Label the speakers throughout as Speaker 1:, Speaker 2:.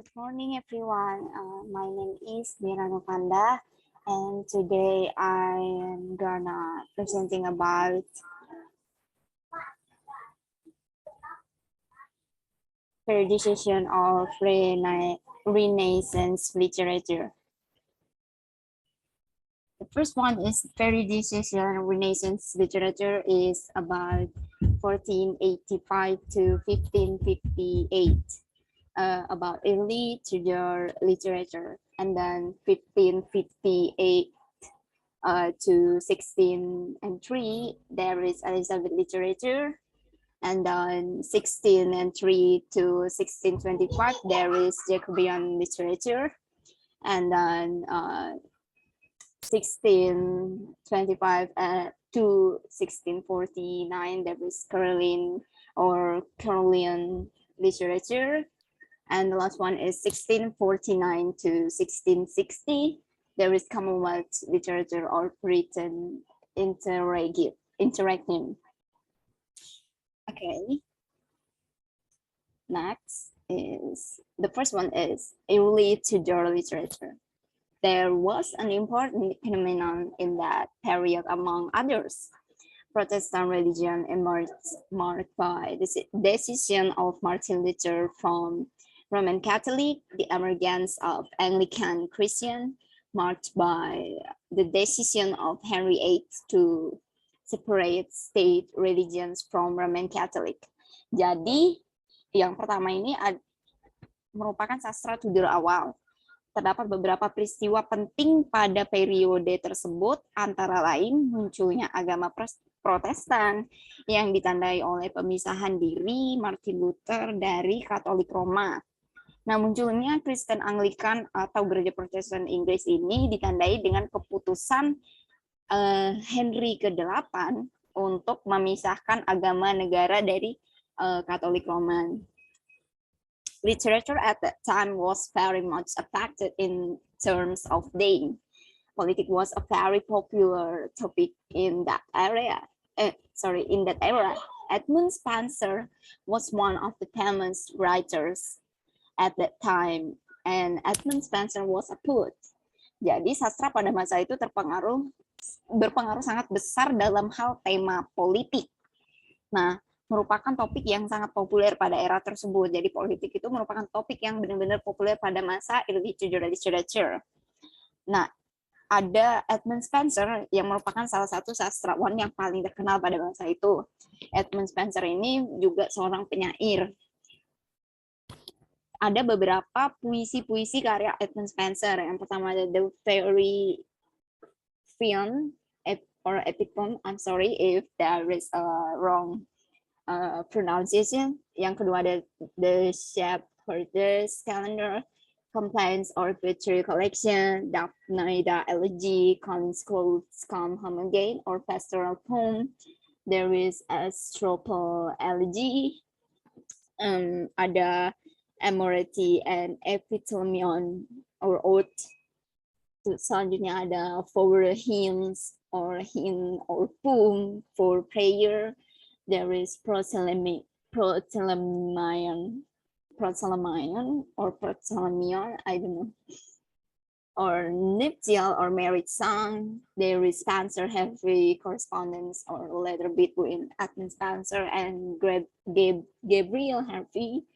Speaker 1: Good morning, everyone. My name is Mira Novanda, and today I am gonna presenting about periodization of Renaissance literature. The first one is periodization Renaissance literature is about 1485 to 1558. About early Tudor literature, and then 1558 to 1603 there is Elizabeth literature, and then 1603 to 1625 there is Jacobean literature, and then 1625 to 1649 there is Caroline or Carolean literature. And the last one is 1649 to 1660. There is Commonwealth literature or Britain interregnum. Okay. Next is, the first one is early Tudor literature. There was an important phenomenon in that period among others. Protestant religion emerged marked by the decision of Martin Luther from Roman Catholic, the emergence of Anglican Christian, marked by the decision of Henry VIII to separate state religions from Roman Catholic. Jadi, yang pertama ini merupakan sastra Tudor awal. Terdapat beberapa peristiwa penting pada periode tersebut, antara lain munculnya agama Protestan yang ditandai oleh pemisahan diri Martin Luther dari Katolik Roma. Nah, munculnya Kristen Anglikan atau Gereja Protestan Inggris ini ditandai dengan keputusan Henry ke-8 untuk memisahkan agama negara dari Katolik Roman. Literature at that time was very much affected in terms of day. Politics was a very popular topic in that area. In that era. Edmund Spenser was one of the famous writers at that time, and Edmund Spenser was a poet. Jadi sastra pada masa itu berpengaruh sangat besar dalam hal tema politik. Nah, merupakan topik yang sangat populer pada era tersebut. Jadi politik itu merupakan topik yang benar-benar populer pada masa early Tudor literature. Nah, ada Edmund Spenser yang merupakan salah satu sastrawan yang paling terkenal pada masa itu. Edmund Spenser ini juga seorang penyair. Ada beberapa puisi-puisi karya Edmund Spenser. Yang pertama ada The Fairy Fion or Epic Poem. I'm sorry if there is a wrong pronunciation. Yang kedua ada The Shepherd's Calendar, Complaints or Poetry Collection, Daphnaida Elegy, Collins Clothes Come Home Again or Pastoral Poem. There is Astropal Elegy. Ada Amorety and Epithalamion or Ode. Selanjutnya ada For Hymns or Hymn or Poem for Prayer. There is Proclamation or Proclamion, I don't know. Or Nuptial or Marriage Song. There is Spenser Heavy Correspondence or Letter between Edmund Spenser and Gabriel Harvey.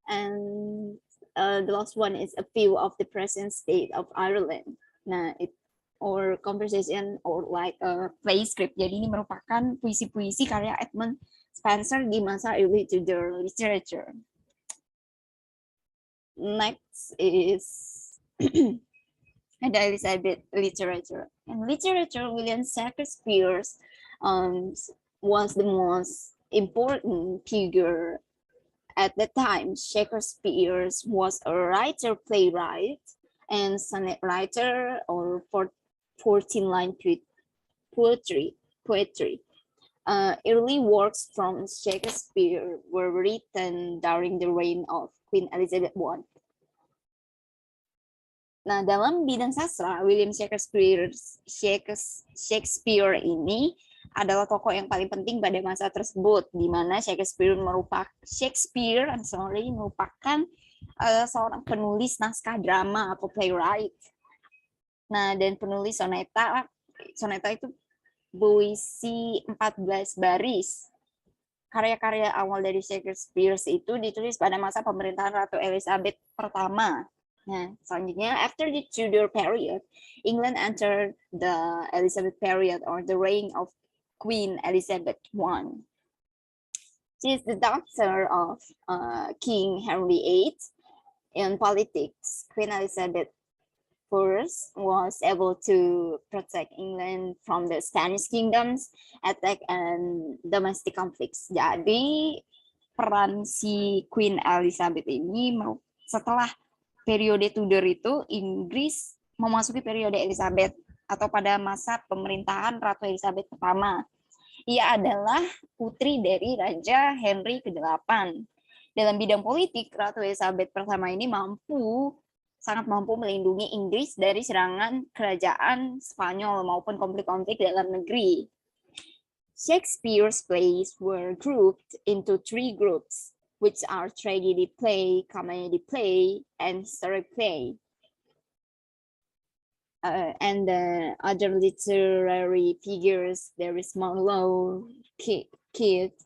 Speaker 1: And the last one is A View of the Present State of Ireland. Nah, or conversation or like a play script. Jadi ini merupakan puisi-puisi karya Edmund Spenser di masa early Tudor literature. Next is ada Elizabeth literature. In literature, William Shakespeare was the most important figure. At the time, Shakespeare was a writer, playwright, and sonnet writer or 14-line poetry. Early works from Shakespeare were written during the reign of Queen Elizabeth I. Nah, dalam bidang sastra, William Shakespeare ini adalah tokoh yang paling penting pada masa tersebut, di mana Shakespeare merupakan seorang penulis naskah drama atau playwright. Nah, dan penulis soneta itu puisi 14 baris. Karya-karya awal dari Shakespeare itu ditulis pada masa pemerintahan Ratu Elizabeth pertama. Nah, selanjutnya, after the Tudor period, England entered the Elizabeth period or the reign of Queen Elizabeth I. She is the daughter of King Henry VIII. In politics, Queen Elizabeth I was able to protect England from the Spanish kingdoms, attack and domestic conflicts. Jadi peran si Queen Elizabeth ini setelah periode Tudor itu Inggris memasuki periode Elizabeth atau pada masa pemerintahan Ratu Elizabeth pertama. Ia adalah putri dari Raja Henry ke-8. Dalam bidang politik, Ratu Elizabeth pertama ini sangat mampu melindungi Inggris dari serangan kerajaan Spanyol maupun konflik-konflik dalam negeri. Shakespeare's plays were grouped into 3 groups, which are tragedy play, comedy play, and story play. And the other literary figures, there is Marlowe, Keats,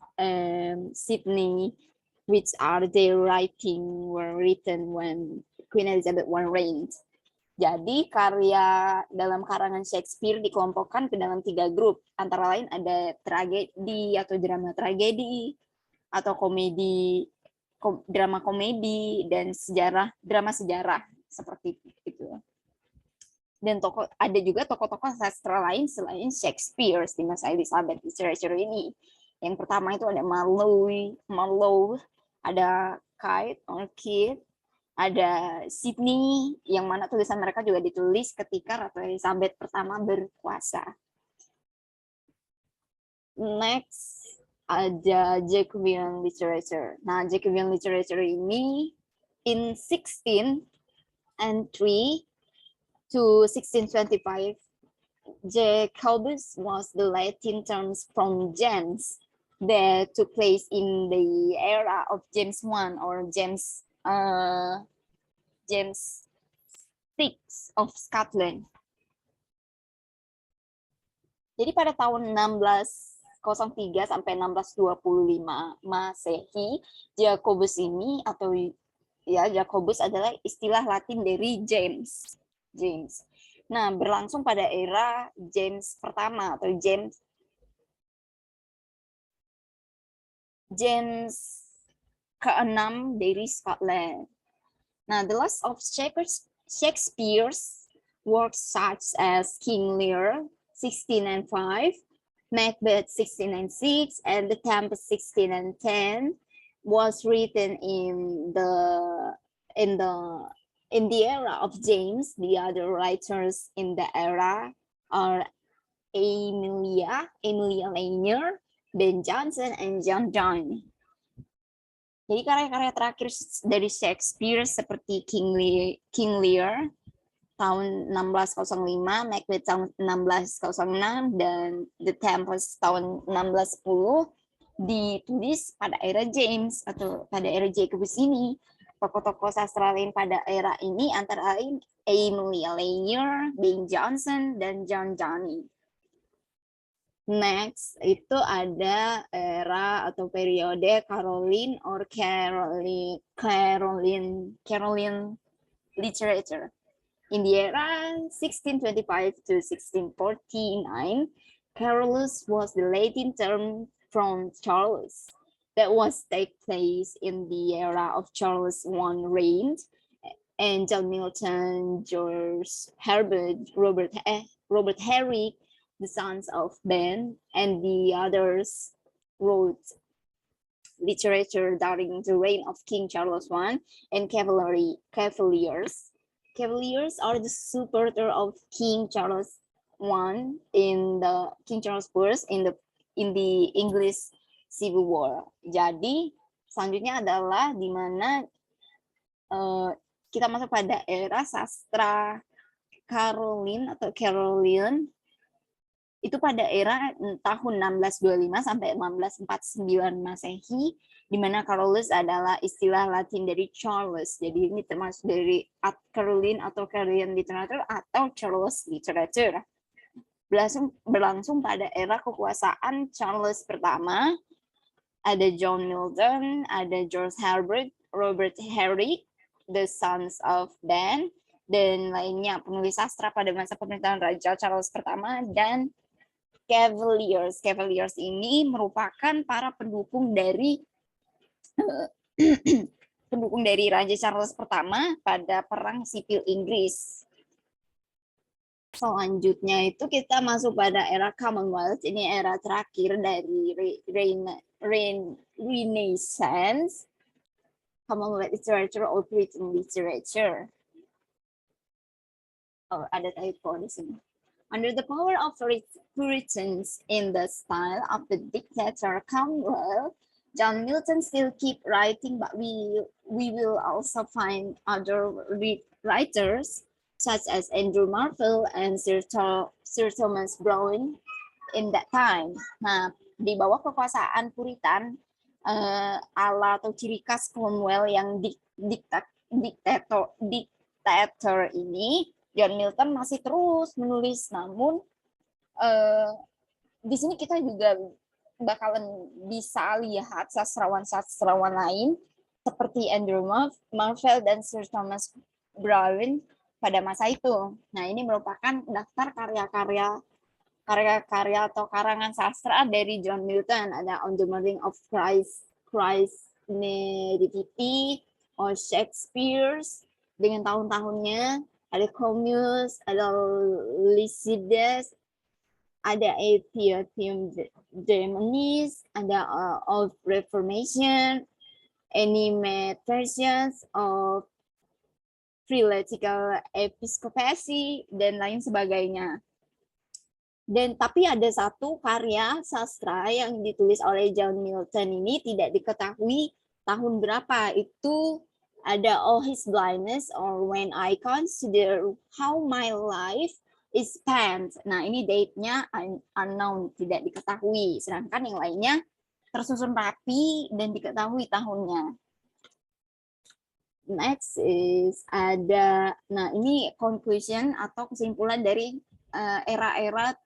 Speaker 1: Sidney, which are their writing were written when Queen Elizabeth I reigned. Jadi karya dalam karangan Shakespeare dikelompokkan ke dalam 3 grup, antara lain ada tragedi atau drama tragedi, atau drama komedi, dan drama sejarah seperti itu. Dan ada juga tokoh-tokoh sastra lain selain Shakespeare di masa Elizabeth literature ini. Yang pertama itu ada Marlowe, ada Keats, ada Sidney, yang mana tulisan mereka juga ditulis ketika Ratu Elizabeth pertama berkuasa. Next, ada Jacobean literature. Nah, Jacobean literature ini in 1603 to 1625, Jacobus was the Latin terms from James that took place in the era of James I or James VI of Scotland. Jadi pada tahun 1603 sampai 1625 Masehi, Jacobus ini Jacobus adalah istilah Latin dari James. Nah, berlangsung pada era James pertama atau James ke-6 dari Scotland. Nah, the last of Shakespeare's works such as King Lear 1605, Macbeth 1606, and The Tempest 1610 was written in the era of James. The other writers in the era are Emilia Lanier, Ben Jonson, and John Donne. Jadi karya-karya terakhir dari Shakespeare seperti King Lear tahun 1605, Macbeth tahun 1606, dan The Tempest tahun 1610 ditulis pada era James atau pada era Jacobus ini. Tokoh-tokoh sastra lain pada era ini antara lain Emilia Lanier, Ben Jonson, dan John Donne. Next, itu ada era atau periode Caroline or Caroline literature. In the era 1625 to 1649, Carolus was the Latin term from Charles that was take place in the era of Charles I reigned, and John Milton, George Herbert, Robert Herrick, the sons of Ben, and the others wrote literature during the reign of King Charles I and Cavaliers. Cavaliers are the supporter of King Charles I in the English Civil War. Jadi selanjutnya adalah di mana kita masuk pada era sastra Caroline itu pada era tahun 1625 sampai 1649 Masehi, di mana Carolus adalah istilah Latin dari Charles. Jadi ini termasuk dari Caroline atau Carolean literature atau Charles literature. Berlangsung pada era kekuasaan Charles pertama. Ada John Milton, ada George Herbert, Robert Herrick, the Sons of Dan, dan lainnya penulis sastra pada masa pemerintahan Raja Charles pertama, dan Cavaliers. Cavaliers ini merupakan para pendukung dari Raja Charles pertama pada Perang Sipil Inggris. Selanjutnya itu kita masuk pada era Commonwealth. Ini era terakhir dari Renaissance. Commonwealth literature or Puritan literature. Oh, ada typo di sini. Under the power of Puritans in the style of the dictator Cromwell, John Milton still keep writing, but we will also find other writers such as Andrew Marvell and Sir Thomas Browne in that time. Nah, di bawah kekuasaan Puritan, ala atau ciri khas Cromwell yang diktator ini, John Milton masih terus menulis. Namun di sini kita juga bakalan bisa lihat sastrawan-sastrawan lain seperti Andrew Marvell dan Sir Thomas Browne pada masa itu. Nah, ini merupakan daftar karya-karya atau karangan sastra dari John Milton. Ada On the Morning of Christ's Nativity, or Shakespeare's dengan tahun-tahunnya. Ada Comus, ada Lycidas, ada Ethiopian Demonis, ada of Reformation, Animations of Philetical Episcopacy, dan lain sebagainya. Dan tapi ada satu karya sastra yang ditulis oleh John Milton ini tidak diketahui tahun berapa. Itu ada Oh His Blindness, or When I Consider How My Life is Spent. Nah, ini date-nya unknown, tidak diketahui. Sedangkan yang lainnya tersusun rapi dan diketahui tahunnya. Next is ada, nah ini conclusion atau kesimpulan dari era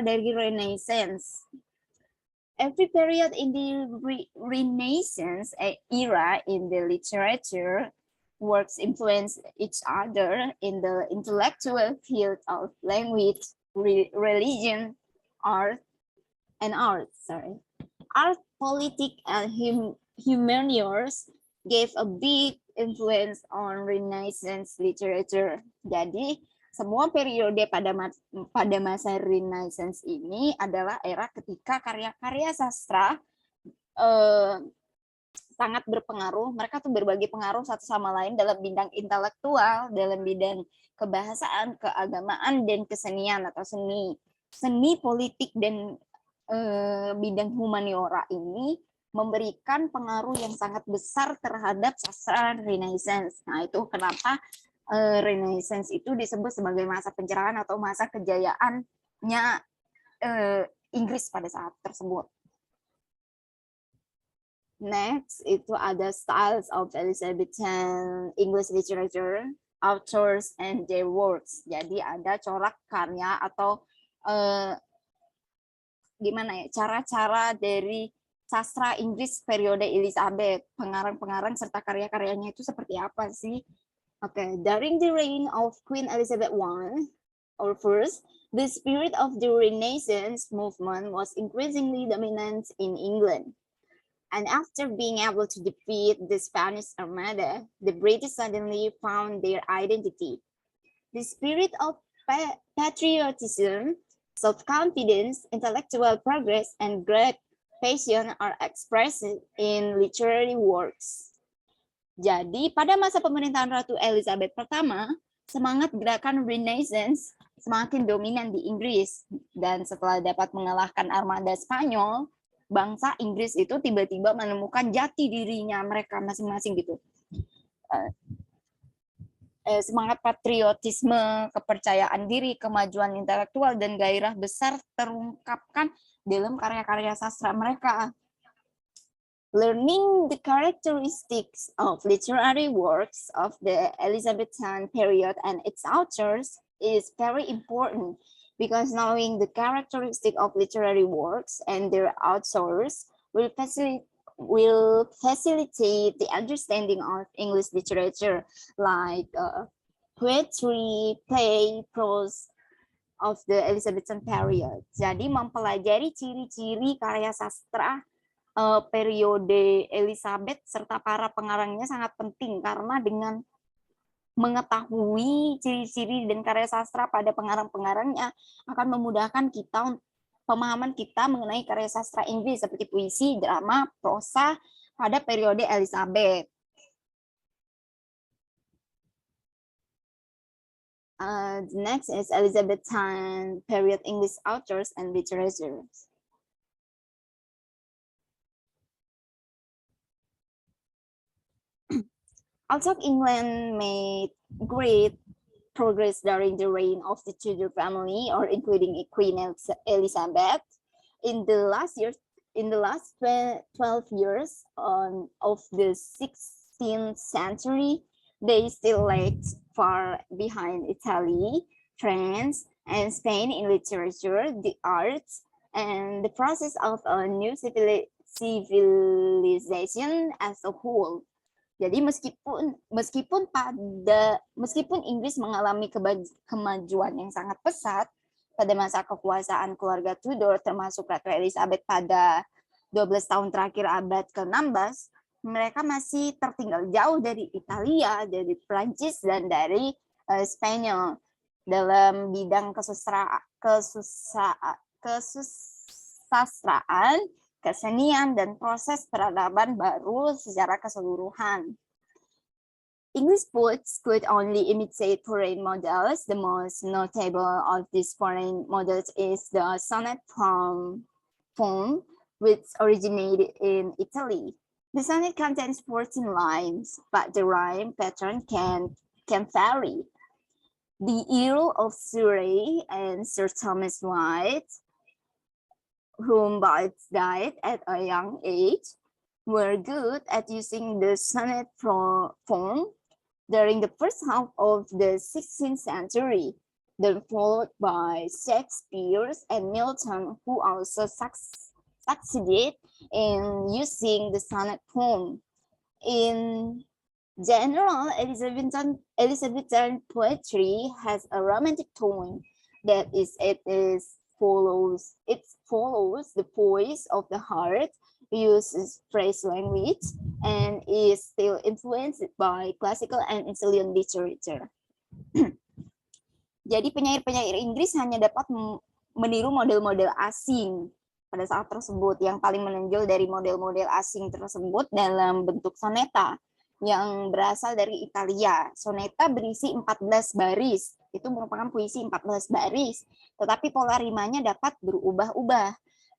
Speaker 1: dari Renaissance. Every period in the Renaissance era in the literature works influence each other in the intellectual field of language, religion, art, and art. Art, politics, and humaniores gave a big influence on Renaissance literature. Jadi semua periode pada masa Renaissance ini adalah era ketika karya-karya sastra sangat berpengaruh. Mereka tuh berbagi pengaruh satu sama lain dalam bidang intelektual, dalam bidang kebahasaan, keagamaan, dan kesenian atau seni politik dan bidang humaniora ini memberikan pengaruh yang sangat besar terhadap sastra Renaissance. Nah, itu kenapa Renaissance itu disebut sebagai masa pencerahan atau masa kejayaannya Inggris pada saat tersebut. Next, itu ada styles of Elizabethan English literature, authors and their works. Jadi ada corak karya atau gimana ya, cara-cara dari sastra Inggris periode Elizabeth, pengarang-pengarang serta karya-karyanya itu seperti apa sih? Okay, during the reign of Queen Elizabeth I, or first, the spirit of the Renaissance movement was increasingly dominant in England. And after being able to defeat the Spanish Armada, the British suddenly found their identity. The spirit of patriotism, self-confidence, intellectual progress, and great passion are expressed in literary works. Jadi, pada masa pemerintahan Ratu Elizabeth pertama, semangat gerakan Renaissance semakin dominan di Inggris. Dan setelah dapat mengalahkan armada Spanyol, bangsa Inggris itu tiba-tiba menemukan jati dirinya mereka masing-masing gitu. semangat patriotisme, kepercayaan diri, kemajuan intelektual, dan gairah besar terungkapkan dalam karya-karya sastra mereka. Learning the characteristics of literary works of the Elizabethan period and its authors is very important because knowing the characteristic of literary works and their authors will facilitate the understanding of English literature like poetry, play, prose of the Elizabethan period. Jadi mempelajari ciri-ciri karya sastra periode Elizabeth serta para pengarangnya sangat penting karena dengan mengetahui ciri-ciri dan karya sastra pada pengarang-pengarangnya akan memudahkan kita pemahaman kita mengenai karya sastra Inggris seperti puisi, drama, prosa pada periode Elizabeth. The next is Elizabethan period English authors and literatures. Although England made great progress during the reign of the Tudor family, or including Queen Elizabeth, in the last 12 years of the 16th century, they still lagged far behind Italy, France, and Spain in literature, the arts, and the process of a new civilization as a whole. Jadi meskipun Inggris mengalami kemajuan yang sangat pesat pada masa kekuasaan keluarga Tudor termasuk Ratu Elizabeth pada 12 tahun terakhir abad ke-16, mereka masih tertinggal jauh dari Italia, dari Prancis dan dari Spanyol dalam bidang kesusastraan, kesenian, dan proses peradaban baru secara keseluruhan. English poets could only imitate foreign models. The most notable of these foreign models is the sonnet form, which originated in Italy. The sonnet contains 14 lines, but the rhyme pattern can vary. The Earl of Surrey and Sir Thomas White, whom both died at a young age, were good at using the sonnet form during the first half of the 16th century, then followed by Shakespeare and Milton, who also succeeded in using the sonnet form. In general, Elizabethan poetry has a romantic tone that it follows the voice of the heart, uses phrase language, and is still influenced by classical and Italian literature. Jadi penyair-penyair Inggris hanya dapat meniru model-model asing pada saat tersebut. Yang paling menonjol dari model-model asing tersebut dalam bentuk soneta yang berasal dari Italia. Soneta berisi 14 baris. Itu merupakan puisi 14 baris, tetapi pola rimanya dapat berubah-ubah.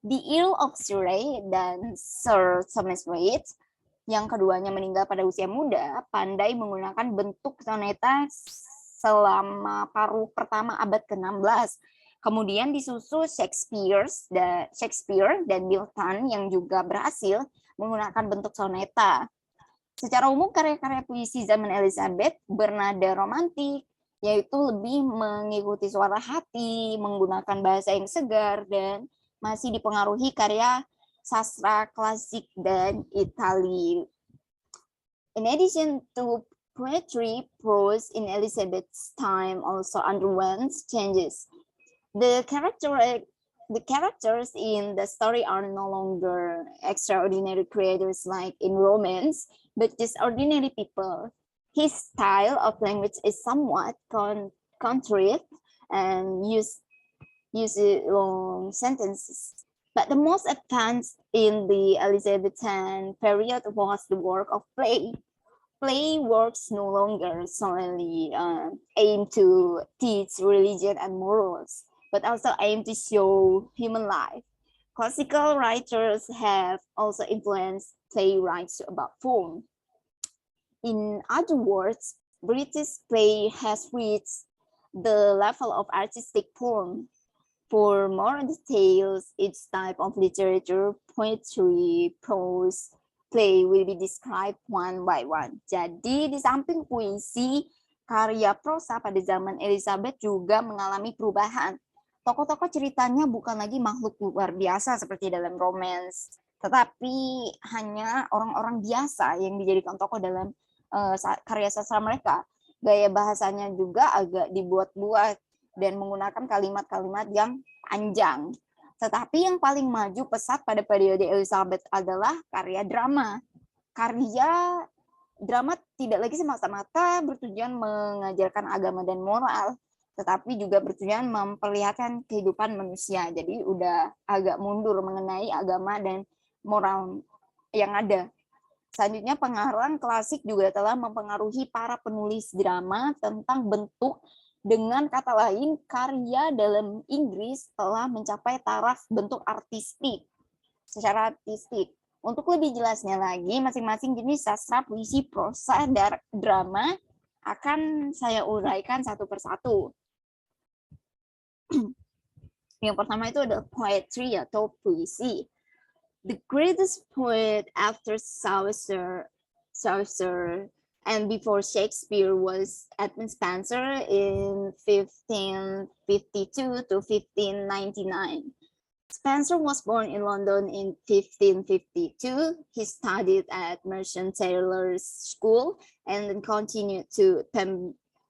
Speaker 1: The Earl of Surrey dan Sir Thomas White, yang keduanya meninggal pada usia muda, pandai menggunakan bentuk soneta selama paruh pertama abad ke-16. Kemudian disusul Shakespeare dan Milton yang juga berhasil menggunakan bentuk soneta. Secara umum karya-karya puisi zaman Elizabeth bernada romantik, yaitu lebih mengikuti suara hati, menggunakan bahasa yang segar, dan masih dipengaruhi karya sastra klasik dan Itali. In addition to poetry, prose in Elizabeth's time also underwent changes. The characters in the story are no longer extraordinary creators like in romance, but just ordinary people. His style of language is somewhat contrite and use long sentences. But the most advanced in the Elizabethan period was the work of play. Play works no longer solely aim to teach religion and morals, but also aim to show human life. Classical writers have also influenced playwrights about form. In other words, British play has reached the level of artistic form. For more details, each type of literature, poetry, prose, play will be described one by one. Jadi di samping puisi, karya prosa pada zaman Elizabeth juga mengalami perubahan. Tokoh-tokoh ceritanya bukan lagi makhluk luar biasa seperti dalam romance, tetapi hanya orang-orang biasa yang dijadikan tokoh dalam karya sastra mereka. Gaya bahasanya juga agak dibuat-buat dan menggunakan kalimat-kalimat yang panjang. Tetapi yang paling maju pesat pada periode Elizabeth adalah karya drama. Karya drama tidak lagi semata-mata bertujuan mengajarkan agama dan moral, tetapi juga bertujuan memperlihatkan kehidupan manusia. Jadi udah agak mundur mengenai agama dan moral yang ada. Selanjutnya, pengaruhan klasik juga telah mempengaruhi para penulis drama tentang bentuk. Dengan kata lain, karya dalam Inggris telah mencapai taraf bentuk artistik, secara artistik. Untuk lebih jelasnya lagi, masing-masing jenis sastra, puisi, prosa, dan drama akan saya uraikan satu persatu. Yang pertama itu ada poetry atau puisi. The greatest poet after Chaucer and before Shakespeare was Edmund Spenser in 1552 to 1599. Spenser was born in London in 1552. He studied at Merchant Taylor's School and then continued to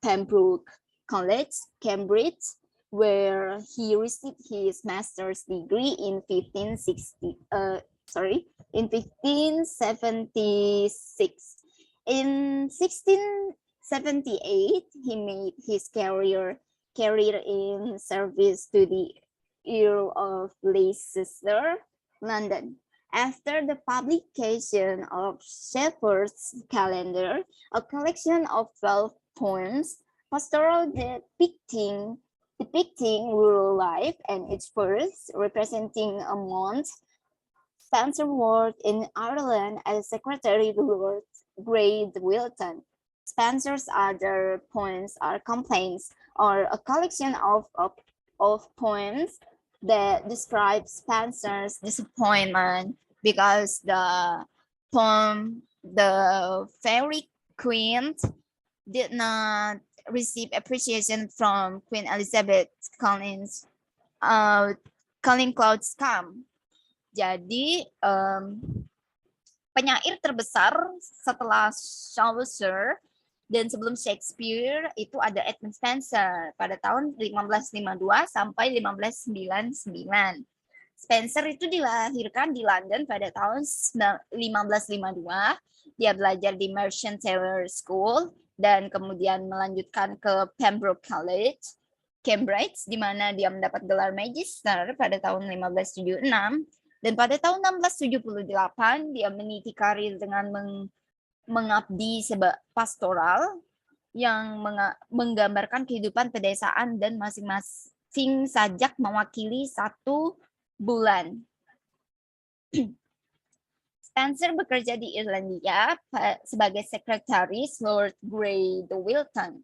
Speaker 1: Pembroke College, Cambridge, where he received his master's degree in 1576. In 1678, he made his career in service to the Earl of Leicester, London. After the publication of Shepherd's Calendar, a collection of 12 poems, pastoral depicting rural life and its verse representing a month, Spenser worked in Ireland as secretary to Lord Grey de Wilton. Spenser's other poems are complaints, or a collection of poems that describe Spenser's disappointment because the poem The Fairy Queen did not receive appreciation from Queen Elizabeth calling Clouds Come. Jadi penyair terbesar setelah Chaucer dan sebelum Shakespeare itu ada Edmund Spenser pada tahun 1552 sampai 1599. Spenser itu dilahirkan di London pada tahun 1552. Dia belajar di Merchant Taylor's School dan kemudian melanjutkan ke Pembroke College, Cambridge, di mana dia mendapat gelar Magister pada tahun 1576. Dan pada tahun 1678, dia meniti karir dengan mengabdi sebagai pastoral yang menggambarkan kehidupan pedesaan dan masing-masing sajak mewakili satu bulan. Spenser bekerja di Irlandia sebagai sekretaris Lord Grey de Wilton.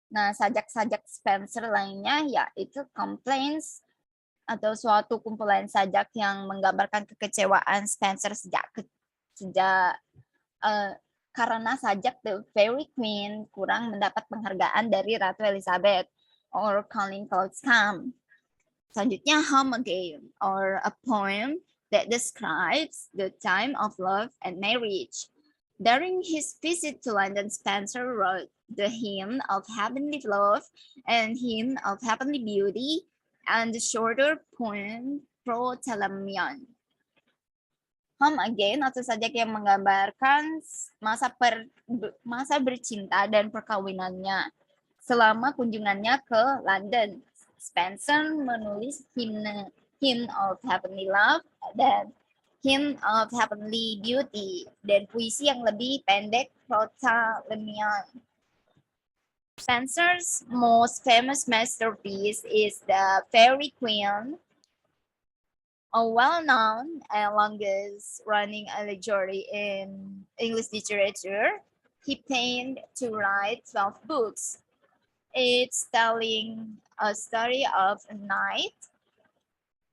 Speaker 1: Nah, sajak-sajak Spenser lainnya yaitu complaints atau suatu kumpulan sajak yang menggambarkan kekecewaan Spenser karena sajak The Fairy Queen kurang mendapat penghargaan dari Ratu Elizabeth or Calling Clouds Come. Selanjutnya Home Again, or a poem that describes the time of love and marriage. During his visit to London, Spenser wrote the Hymn of Heavenly Love and Hymn of Heavenly Beauty and the shorter poem Protalamion. Home Again atau sajak yang menggambarkan masa bercinta dan perkawinannya selama kunjungannya ke London. Spenser menulis Hymn of Heavenly Love dan Hymn of Heavenly Beauty dan puisi yang lebih pendek Protalamion. Spenser's most famous masterpiece is The Fairy Queen, a well-known and longest-running allegory in English literature.
Speaker 2: He planned to write 12 books. It's telling a story of a knight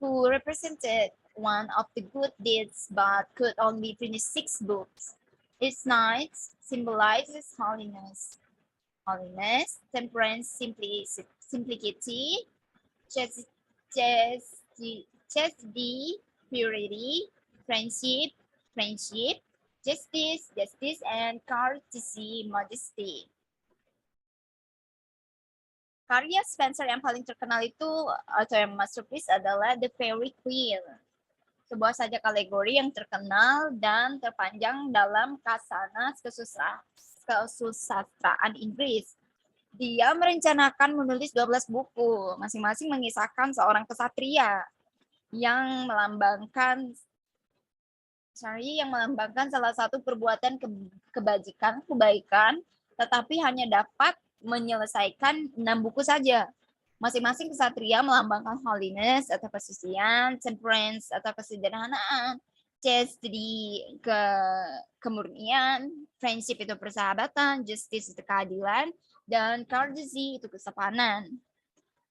Speaker 2: who represented one of the good deeds but could only finish 6 books. Each knight symbolizes holiness. Holiness, temperance, simplicity, chastity, purity, friendship, justice, and courtesy, modesty. Karya Spencer yang paling terkenal itu atau yang masterpiece adalah The Fairy Queen, sebuah sajak alegori yang terkenal dan terpanjang dalam kasanas kesusastraan Inggris. Dia merencanakan menulis 12 buku, masing-masing mengisahkan seorang kesatria yang melambangkan salah satu perbuatan kebaikan, tetapi hanya dapat menyelesaikan 6 buku saja. Masing-masing kesatria melambangkan holiness atau kesucian, temperance atau kesederhanaan, chastity kemurnian, friendship itu persahabatan, justice itu keadilan, dan courtesy itu kesopanan.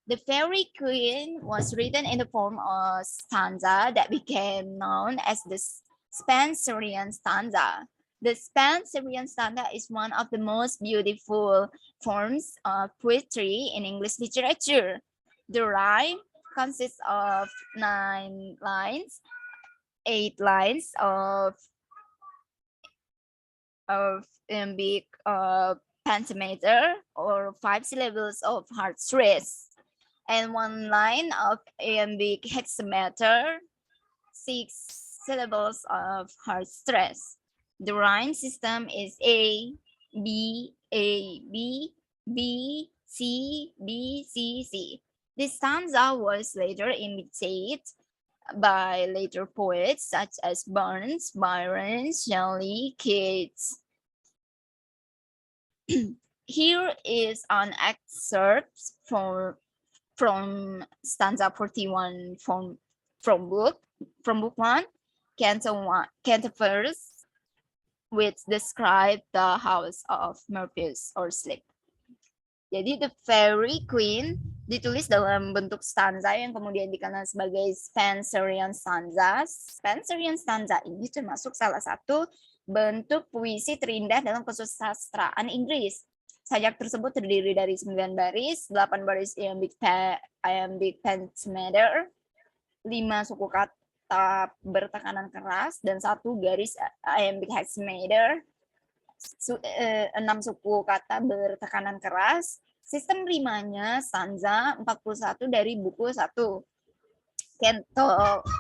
Speaker 2: The Fairy Queen was written in the form of stanza that became known as the Spenserian stanza. The Spenserian stanza is one of the most beautiful forms of poetry in English literature. The rhyme consists of 9 lines, 8 lines of iambic pentameter or 5 syllables of hard stress, and 1 line of iambic hexameter, 6 syllables of hard stress. The rhyme system is A, B, B, C, B, C, C. This stanza was later imitated by later poets such as Burns, Byron, Shelley, Keats. Here is an excerpt from stanza 41 from book 1, Canto first, which describe the house of Morpheus or sleep. Jadi The Fairy Queen ditulis dalam bentuk stanza yang kemudian dikenal sebagai Spenserian stanza. Spenserian stanza ini termasuk salah satu bentuk puisi terindah dalam kesusastraan Inggris. Sajak tersebut terdiri dari 9 baris, 8 baris iambic pentameter, 5 suku kata bertekanan keras, dan 1 garis iambic hexameter, 6 suku kata bertekanan keras. Sistem rimanya stanza 41 dari buku 1.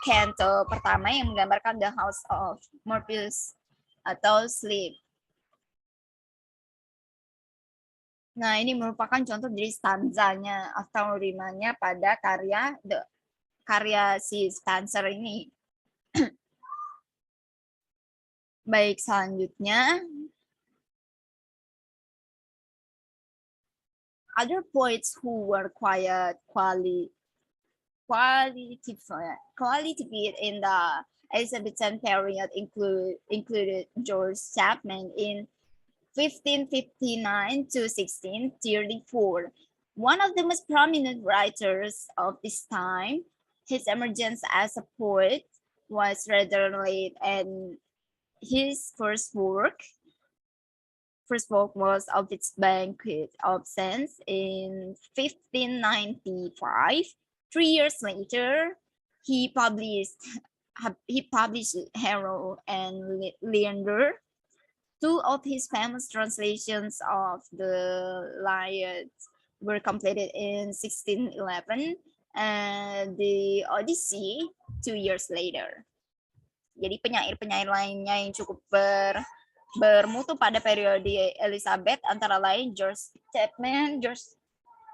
Speaker 2: Canto pertama yang menggambarkan the house of Morpheus atau sleep. Nah, ini merupakan contoh dari stanzanya atau rimanya pada karya si Spencer ini. Baik, selanjutnya other poets who were qualitative in the Elizabethan period included George Chapman in 1559 to 1634. One of the most prominent writers of this time, his emergence as a poet was rather late, and his first work was of its Banquet of Saints in 1595. 3 years later, he published Harold and Leander. 2 of his famous translations of the Iliad were completed in 1611, and the Odyssey 2 years later. Jadi penyair-penyair lainnya yang cukup bermutu pada periode Elizabeth antara lain George Chapman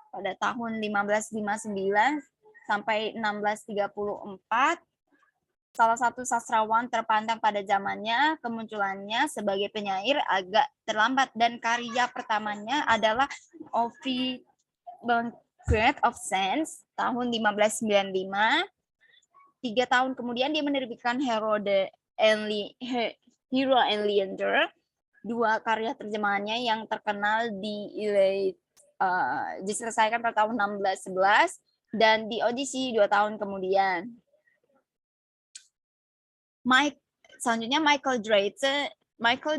Speaker 2: pada tahun 1559 sampai 1634. Salah satu sastrawan terpandang pada zamannya, kemunculannya sebagai penyair agak terlambat, dan karya pertamanya adalah Ovid Banquet of Saints tahun 1595. 3 tahun kemudian dia menerbitkan Hero and Leander dua karya terjemahannya yang terkenal diselesaikan pada tahun 1611 dan di Odyssey 2 tahun kemudian. Selanjutnya Michael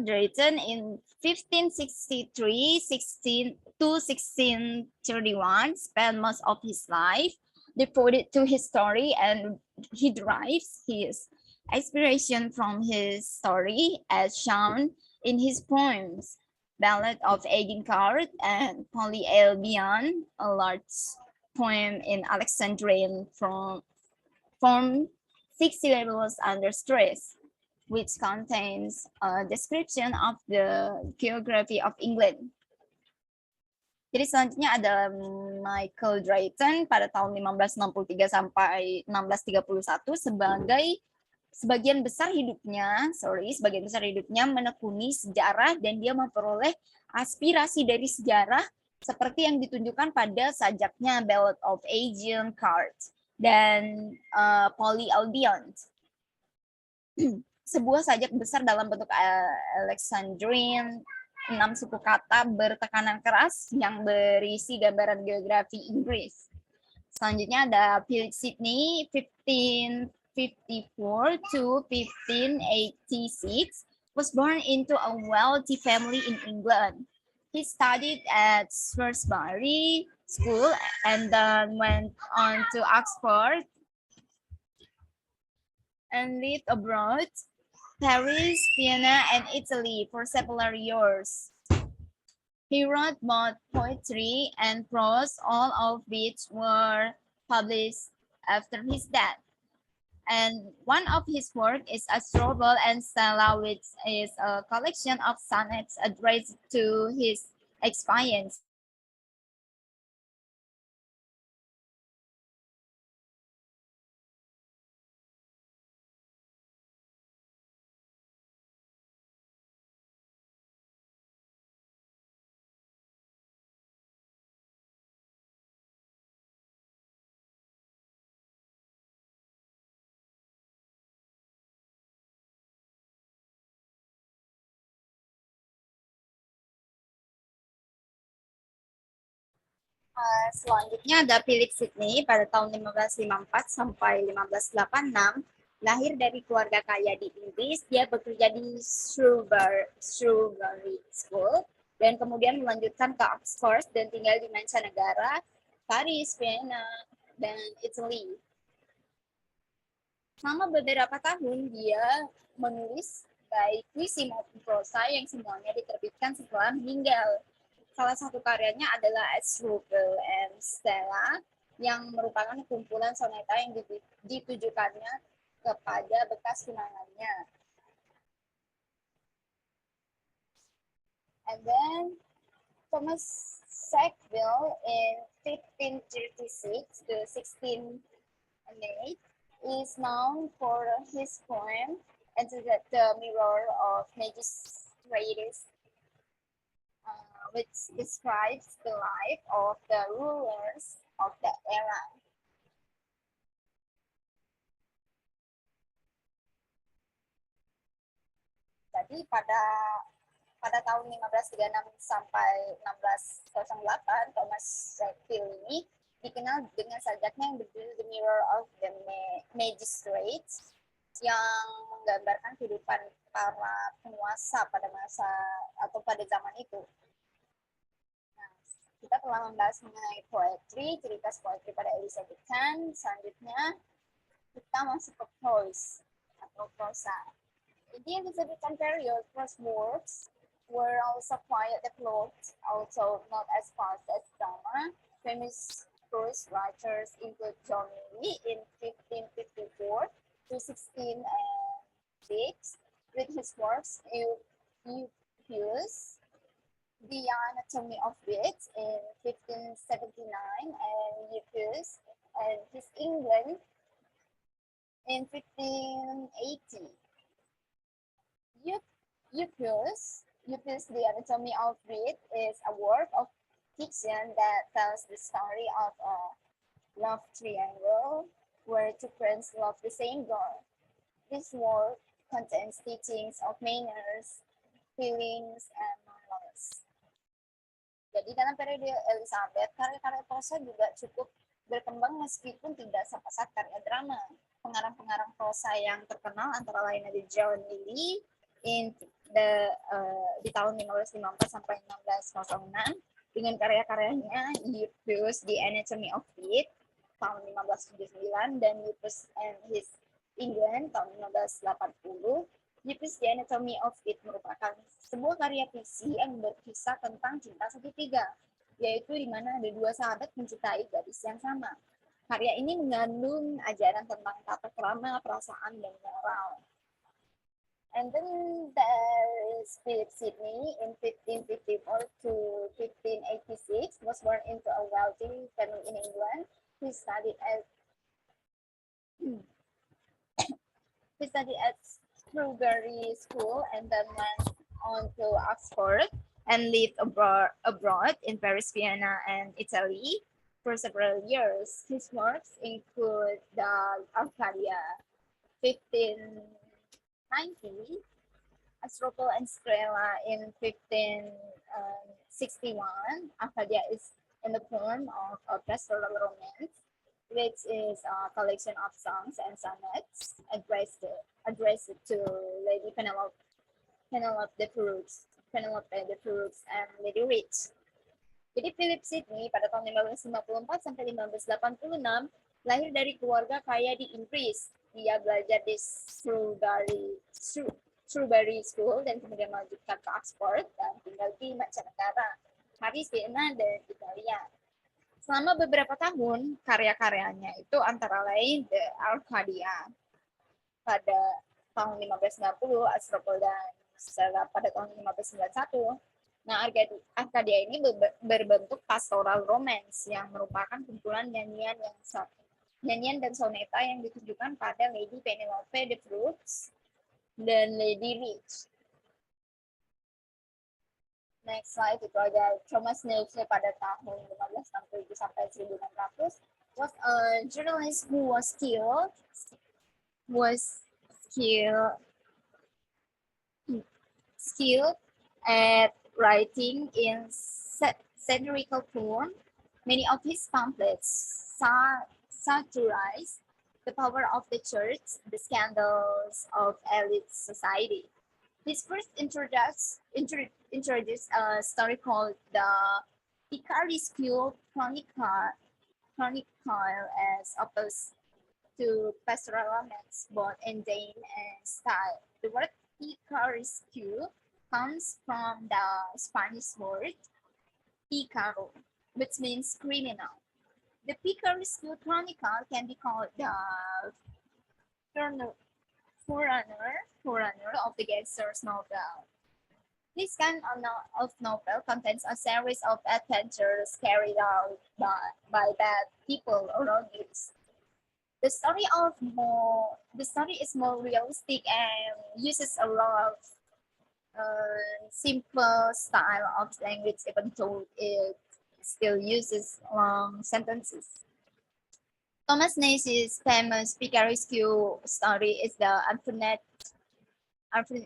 Speaker 2: Drayton in 1563 to 1631 spent most of his life devoted to his story, and he derives his inspiration from his story as shown in his poems Ballad of Agincourt and Polyalbion, a large poem in Alexandrian form 6 syllables under stress, which contains a description of the geography of England. Jadi selanjutnya ada Michael Drayton pada tahun 1563 sampai 1631 sebagian besar hidupnya menekuni sejarah dan dia memperoleh aspirasi dari sejarah seperti yang ditunjukkan pada sajaknya Ballad of Agincourt dan Polyalbion. Sebuah sajak besar dalam bentuk Alexandrian, 6 suku kata bertekanan keras yang berisi gambaran geografi Inggris. Selanjutnya ada Philip Sidney 1554 to 1586 was born into a wealthy family in England. He studied at Shrewsbury School and then went on to Oxford and lived abroad, Paris, Vienna, and Italy for several years. He wrote both poetry and prose, all of which were published after his death. And one of his works is Asdrubal and Stella, which is a collection of sonnets addressed to his experience. Selanjutnya ada Philip Sidney pada tahun 1554 sampai 1586, lahir dari keluarga kaya di Inggris. Dia bekerja di Shrewsbury School dan kemudian melanjutkan ke Oxford dan tinggal di mancanegara, Paris, Vienna, dan Italy. Selama beberapa tahun dia menulis baik puisi maupun prosa yang semuanya diterbitkan setelah meninggal. Salah satu karyanya adalah Asdrubal and Stella yang merupakan kumpulan soneta yang ditujukannya kepada bekas tunangannya. And then Thomas Sackville in 1536 to 1608 is known for his poem Into the Mirror of Magistrates, which describes the life of the rulers of that era. Jadi pada tahun 1536 sampai 1608, Thomas Sackville ini dikenal dengan sajaknya yang berjudul The Mirror of the Magistrates, yang menggambarkan kehidupan para penguasa pada masa atau pada zaman itu. Kita telah membahas mengenai poetry, ciri khas poetry pada Elizabethan. Selanjutnya kita masuk ke prose atau prosa. In the Elizabethan period, prose works were also quite developed, also not as fast as drama. Famous prose writers include John Milly in 1554 to 1606 with his works Euphonious, The Anatomy of Wit in 1579, and Euphonious and His England in 1580. Euphonious, The Anatomy of Wit is a work of fiction that tells the story of a love triangle where two friends love the same girl. This work contains teachings of manners, feelings, and monologues. Jadi dalam periode Elizabeth, karya-karya prosa juga cukup berkembang meskipun tidak sepesat karya drama. Pengarang-pengarang prosa yang terkenal antara lain ada John Lyly di tahun 1554 sampai 1606 dengan karya-karyanya Euphus, The Anatomy of Wit tahun 1579 dan Euphus and His England tahun 1580. Euphus, The Anatomy of Wit merupakan sebuah karya fiksi yang berkisah tentang cinta segitiga, yaitu di mana ada dua sahabat mencintai gadis yang sama. Karya ini mengandung ajaran tentang tata krama, perasaan, dan moral. And then there is Philip Sidney in 1554 to 1586, was born into a wealthy family in England. He studied at Shrewsbury School and then went on to Oxford and lived abroad in Paris, Vienna, and Italy for several years. His works include the Arcadia 1590, Astropol and Strela in 1561. Arcadia is in the form of a pastoral romance, which is a collection of songs and sonnets addressed to Lady Penelope de Perux, and Lady Rich. Jadi Philip Sidney pada tahun 1554 sampai 1586 lahir dari keluarga kaya di Inggris. Dia belajar di Shrewsbury School dan kemudian melanjutkan ke Oxford dan tinggal di mancanegara, Paris, Vienna, dan Italia. Selama beberapa tahun, karya-karyanya itu antara lain The Arcadia pada tahun 1590, Astropol dan Strela pada tahun 1591. Nah, Arcadia ini berbentuk pastoral romance yang merupakan kumpulan nyanyian dan soneta yang ditujukan pada Lady Penelope de Perux dan Lady Rich. Next slide itu ada Thomas Nelson pada tahun 1567 sampai 1600, was a journalist who was skilled at writing in satirical form. Many of his pamphlets satirize the power of the church, the scandals of elite society. His first introduced a story called the Picaresque Chronicle as opposed to pastoral romance, both in vein and style. The word picaresque comes from the Spanish word picaro, which means criminal. The Picaresque Chronicle can be called the forerunner of the gangster's novel. This kind of novel contains a series of adventures carried out by bad people or rogues. The story is more realistic and uses a lot of simple style of language, even though it still uses long sentences. Thomas Nash's famous Picaresque story is the Unfortunate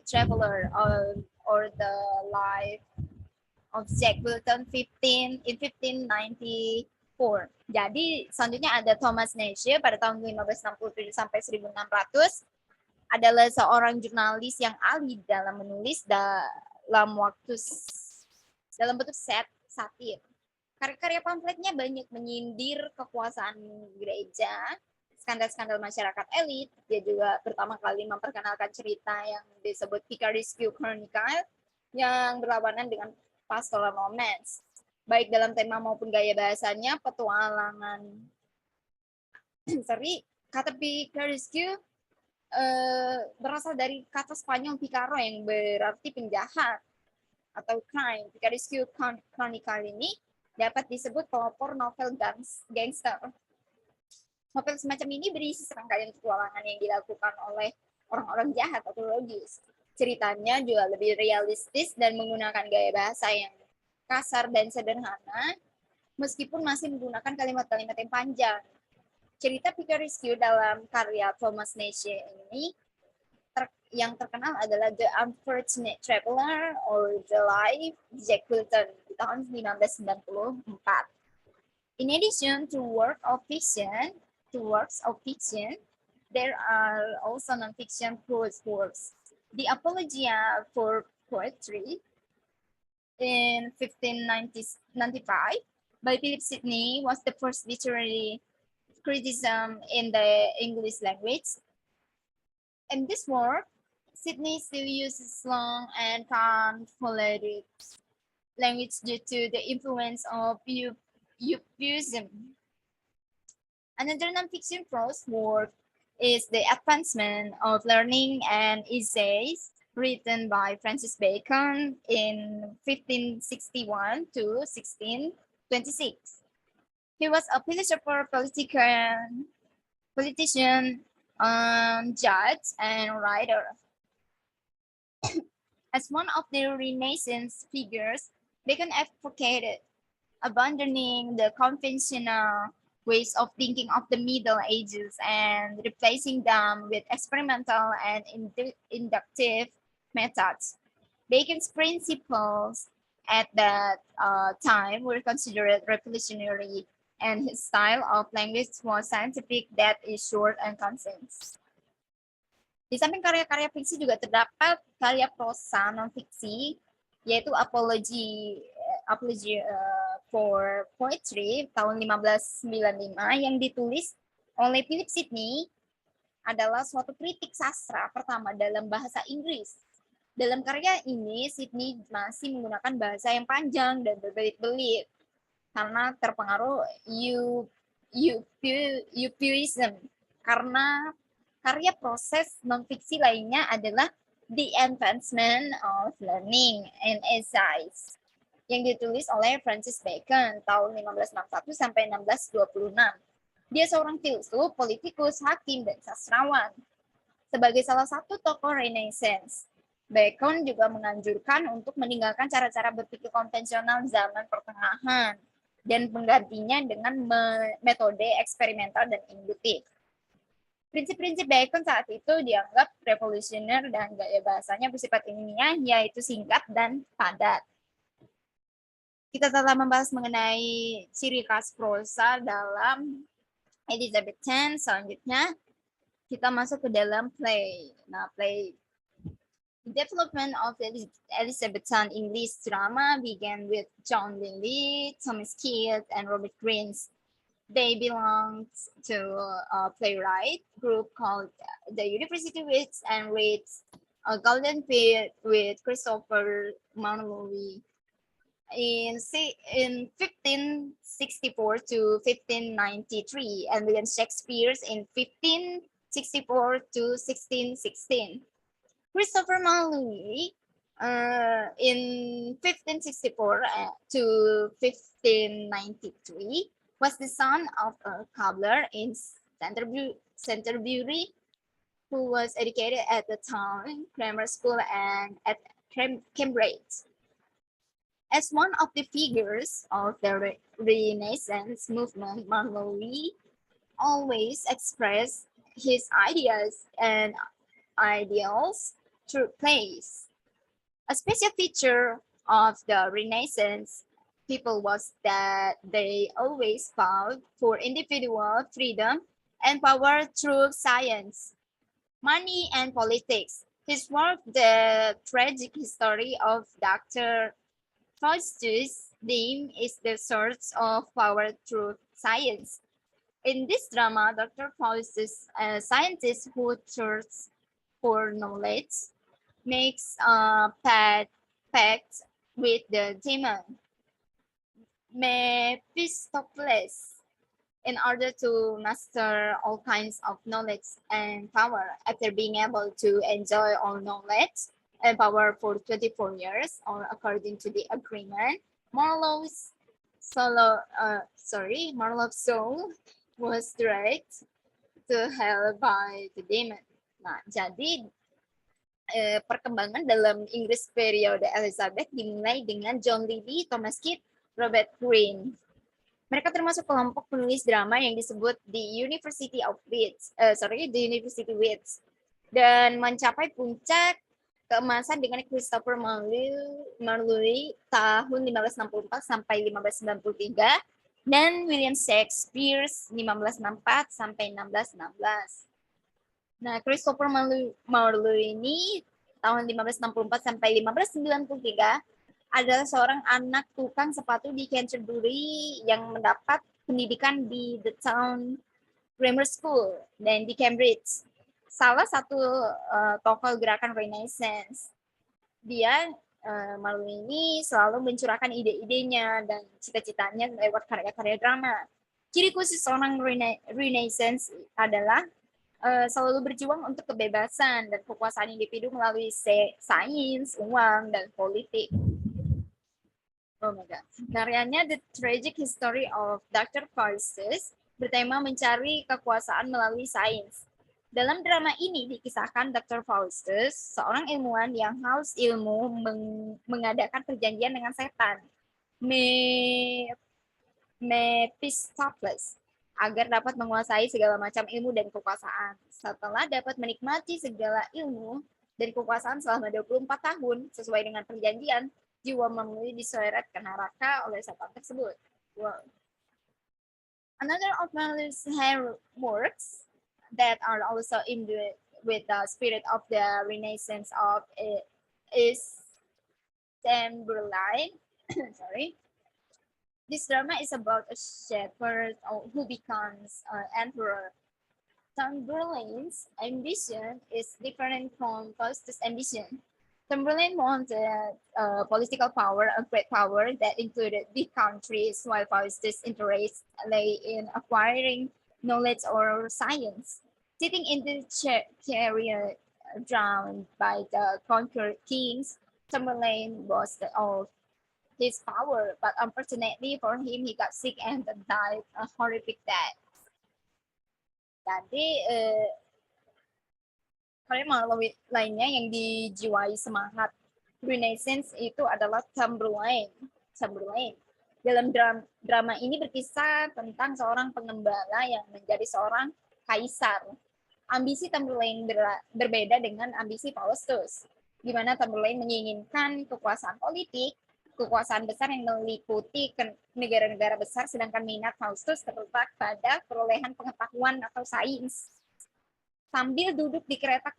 Speaker 2: Traveler or the Life of Jack Wilton in 1594. Jadi selanjutnya ada Thomas Nash pada tahun 1567 sampai 1600, adalah seorang jurnalis yang ahli dalam menulis dalam bentuk satir. Karya-karya pamfletnya banyak menyindir kekuasaan gereja, skandal-skandal masyarakat elit. Dia juga pertama kali memperkenalkan cerita yang disebut Picaresque Chronicle yang berlawanan dengan pastoral romance. Baik dalam tema maupun gaya bahasanya, petualangan. Kata Picaresque berasal dari kata Spanyol picaro yang berarti penjahat atau crime. Picaresque Chronicle ini dapat disebut pelopor novel gangster. Novel semacam ini berisi serangkaian petualangan yang dilakukan oleh orang-orang jahat atau rogues. Ceritanya juga lebih realistis dan menggunakan gaya bahasa yang kasar dan sederhana, meskipun masih menggunakan kalimat-kalimat yang panjang. Cerita Picaresque dalam karya Thomas Nash ini yang terkenal adalah The Unfortunate Traveler or The Life of Jack Wilton di tahun 1994. In addition to works of fiction, there are also non-fiction prose works. The Apologia for Poetry in 1595 by Philip Sidney was the first literary criticism in the English language. In this work, Sidney still uses long and convoluted language due to the influence of Euphuism. Another non-fiction prose work is The Advancement of Learning and Essays, written by Francis Bacon in 1561 to 1626. He was a philosopher, politician, judge, and writer. As one of the Renaissance figures, Bacon advocated abandoning the conventional ways of thinking of the Middle Ages and replacing them with experimental and inductive methods. Bacon's principles at that time were considered revolutionary, and his style of language was scientific that is short and concise. Di samping karya-karya fiksi juga terdapat karya prosa non-fiksi, yaitu Apology for Poetry tahun 1595 yang ditulis oleh Philip Sidney, adalah suatu kritik sastra pertama dalam bahasa Inggris. Dalam karya ini, Sidney masih menggunakan bahasa yang panjang dan berbelit-belit karena terpengaruh Euphuism. Karena karya proses non-fiksi lainnya adalah The Advancement of Learning and Essays yang ditulis oleh Francis Bacon tahun 1561 sampai 1626. Dia seorang filsuf, politikus, hakim, dan sastrawan. Sebagai salah satu tokoh Renaissance, Bacon juga menganjurkan untuk meninggalkan cara-cara berpikir konvensional zaman pertengahan dan menggantinya dengan metode eksperimental dan induktif. Prinsip-prinsip Bacon saat itu dianggap revolusioner dan gaya bahasanya bersifat ilmiah, yaitu singkat dan padat. Kita telah membahas mengenai ciri khas prosa dalam Elizabethan. Selanjutnya kita masuk ke dalam play. Nah, play. The development of the Elizabethan English drama began with John Lyly, Thomas Keats, and Robert Greene. They belonged to a playwright group called the University Wits and Wits, a Golden Pit with Christopher Marlowe. In 1564 to 1593, and William Shakespeare in 1564 to 1616. Christopher Marlowe in 1564 to 1593 was the son of a cobbler in Canterbury, who was educated at the town grammar school and at Cambridge. As one of the figures of the Renaissance movement, Marlowe always expressed his ideas and ideals through plays. A special feature of the Renaissance people was that they always fought for individual freedom and power through science, money, and politics. His work, The Tragic History of Dr. Faustus' theme is the source of power through science. In this drama, Dr. Faustus, a scientist who thirsts for knowledge, makes a pact with the demon Mephistopheles in order to master all kinds of knowledge and power. After being able to enjoy all knowledge and power for 24 years, or according to the agreement, Marlowe's soul was dragged to hell by the demon. Nah, jadi perkembangan dalam Inggris periode Elizabeth dimulai dengan John Lyly, Thomas Keats, Robert Greene. Mereka termasuk kelompok penulis drama yang disebut the University Wits. dan mencapai puncak keemasan dengan Christopher Marlowe tahun 1564 sampai 1593 dan William Shakespeare 1564 sampai 1616. Nah, Christopher Marlowe ini tahun 1564 sampai 1593 adalah seorang anak tukang sepatu di Canterbury yang mendapat pendidikan di The Town Grammar School dan di Cambridge. Salah satu tokoh gerakan Renaissance. Dia Marlowe ini selalu mencurahkan ide-idenya dan cita-citanya lewat karya-karya drama. Ciri khusus seorang Renaissance adalah selalu berjuang untuk kebebasan dan kekuasaan individu melalui sains, uang, dan politik. Oh my God. Karyanya The Tragic History of Dr. Faustus bertema mencari kekuasaan melalui sains. Dalam drama ini dikisahkan Dr. Faustus, seorang ilmuwan yang haus ilmu mengadakan perjanjian dengan setan, Mephistopheles, agar dapat menguasai segala macam ilmu dan kekuasaan. Setelah dapat menikmati segala ilmu dan kekuasaan selama 24 tahun sesuai dengan perjanjian, jiwa Marlowe diseret ke neraka oleh setan tersebut. Wow. Another of Marlowe's works that are also imbued with the spirit of the Renaissance of is Tamburlaine. Sorry. This drama is about a shepherd who becomes an emperor. Tamburlaine's ambition is different from Faustus' ambition. Tamburlaine wanted political power, a great power that included big countries, while Faustus' interest lay in acquiring knowledge or science. Sitting in the chariot drawn by the conquered kings, Tamburlaine boasted of his power, but unfortunately for him, he got sick and died a horrific death. Jadi karya Marlowe lainnya yang dijiwai semangat Renaissance itu adalah Tamburlaine. Dalam drama ini berkisah tentang seorang pengembala yang menjadi seorang kaisar. Ambisi Tamburlaine berbeda dengan ambisi Faustus, di mana Tamburlaine menginginkan kekuasaan politik, kekuasaan besar yang meliputi negara-negara besar, sedangkan minat Faustus terletak pada perolehan pengetahuan atau sains. Sambil duduk di kereta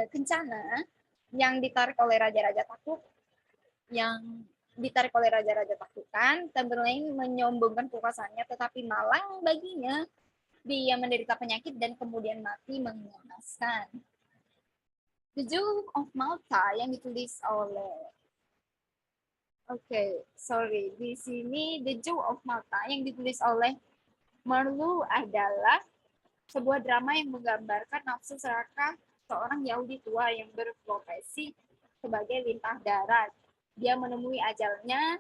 Speaker 2: kencana yang ditarik oleh raja-raja taklukan, Tamburlaine menyombongkan kekuasaannya, tetapi malang baginya dia menderita penyakit dan kemudian mati mengenaskan. The Duke of Malta yang ditulis oleh di sini The Duke of Malta yang ditulis oleh Marlowe adalah sebuah drama yang menggambarkan nafsu serakah seorang Yahudi tua yang berprofesi sebagai lintah darat. Dia menemui ajalnya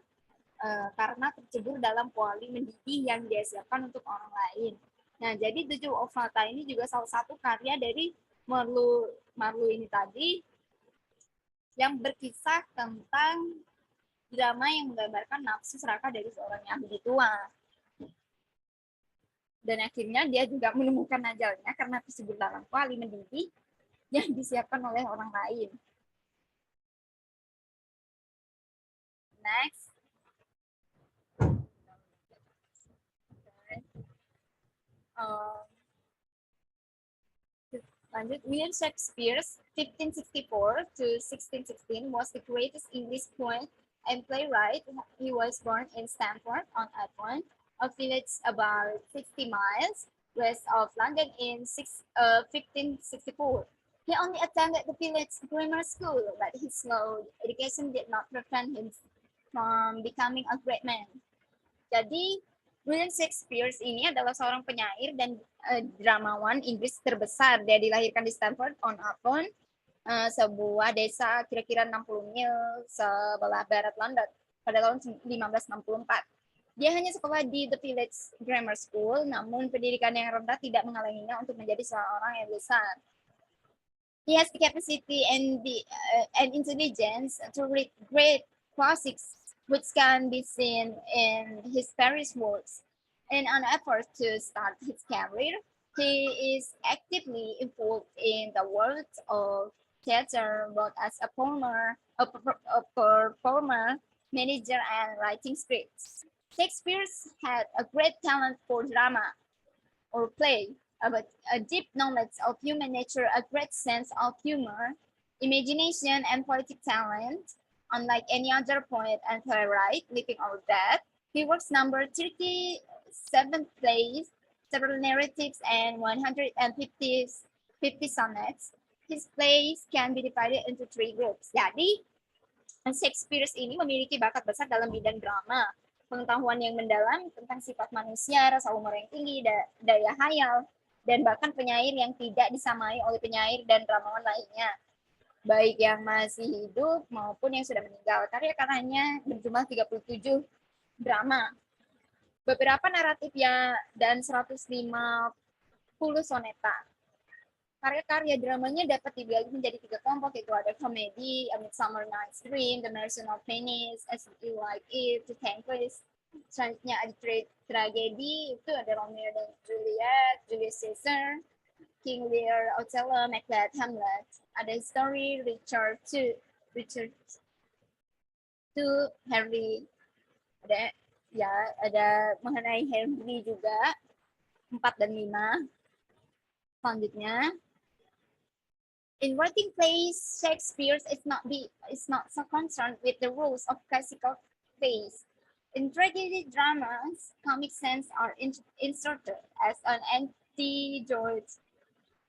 Speaker 2: karena tercebur dalam kuali mendidih yang dia siapkan untuk orang lain. Nah, jadi The Duke of Malta ini juga salah satu karya dari Marlowe ini tadi yang berkisah tentang drama yang menggambarkan nafsu serakah dari seorang Yahudi tua. Dan akhirnya dia juga menemukan ajalnya karena tersebut dalam kuali mendidih yang disiapkan oleh orang lain. Next. Lanjut, William Shakespeare 1564 to 1616 was the greatest English poet and playwright. He was born in Stamford-on-Avon, a village about 60 miles west of London in 1564. He only attended the village grammar school, but his slow education did not prevent him from becoming a great man. Jadi, William Shakespeare ini adalah seorang penyair dan dramawan Inggris terbesar. Dia dilahirkan di Stamford-on-Avon, sebuah desa kira-kira 60 mil sebelah barat London pada tahun 1564. Dia hanya sekolah di The Village Grammar School, namun pendidikan yang rendah tidak menghalanginya untuk menjadi seorang yang besar. He has the capacity and intelligence to read great classics, which can be seen in his various works. In an effort to start his career, He is actively involved in the world of theater, both as a performer, manager, and writing scripts. Shakespeare had a great talent for drama or play, but a deep knowledge of human nature, a great sense of humor, imagination, and poetic talent. Unlike any other poet and playwright, living or dead, he works number 37 plays, several narratives, and 150 sonnets. His plays can be divided into three groups. Jadi, Shakespeare ini memiliki bakat besar dalam bidang drama, pengetahuan yang mendalam tentang sifat manusia, rasa humor yang tinggi, daya hayal, dan bahkan penyair yang tidak disamai oleh penyair dan dramawan lainnya, baik yang masih hidup maupun yang sudah meninggal. Karya-karyanya berjumlah 37 drama, beberapa naratif dan 150 soneta. Karya-karya dramanya dapat dibagi menjadi 3 kelompok, yaitu ada komedi, A Midsummer Night's Dream, The Merchant of Venice, As You Like It, The Tempest. Selanjutnya ada tragedi, itu ada Romeo dan Juliet, Julius Caesar, King Lear, Othello, Macbeth, Hamlet. Ada history, Richard II, Henry. Ada mengenai Henry juga, 4 dan 5. Selanjutnya, in writing plays, Shakespeare is not so concerned with the rules of classical plays. In tragedy dramas, comic scenes are inserted as an antidote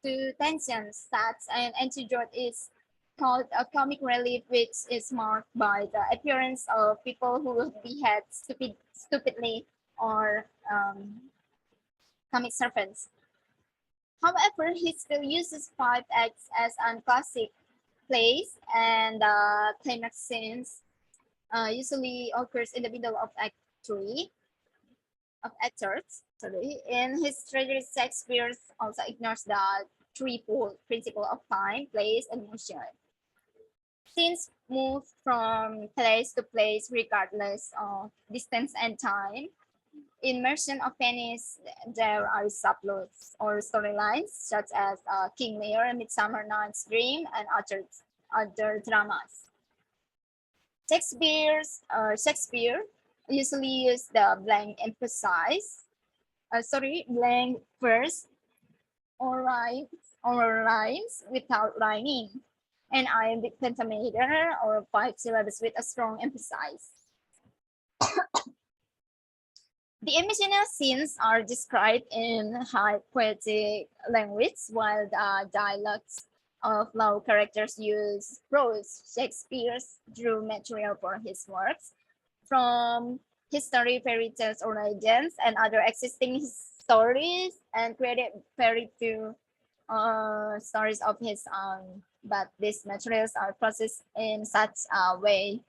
Speaker 2: to tension. Such an antidote is called a comic relief, which is marked by the appearance of people who will behave stupidly or comic servants. However, he still uses 5 acts as an classic plays, and the climax scenes usually occurs in the middle of Act 3 of actors. In his tragedy, Shakespeare also ignores the threefold principle of time, place, and motion. Scenes move from place to place regardless of distance and time. In Merchant of Venice, there are subplots or storylines such as King Lear, Midsummer Night's Dream, and other dramas. Shakespeare usually use the blank verse or rhymes without rhyming, and iambic pentameter or 5 syllables with a strong emphasis. The emotional scenes are described in high poetic language, while the dialogues of low characters use prose. Shakespeare drew material for his works from history, fairy tales, or legends, and other existing stories, and created very few stories of his own. But these materials are processed in such a way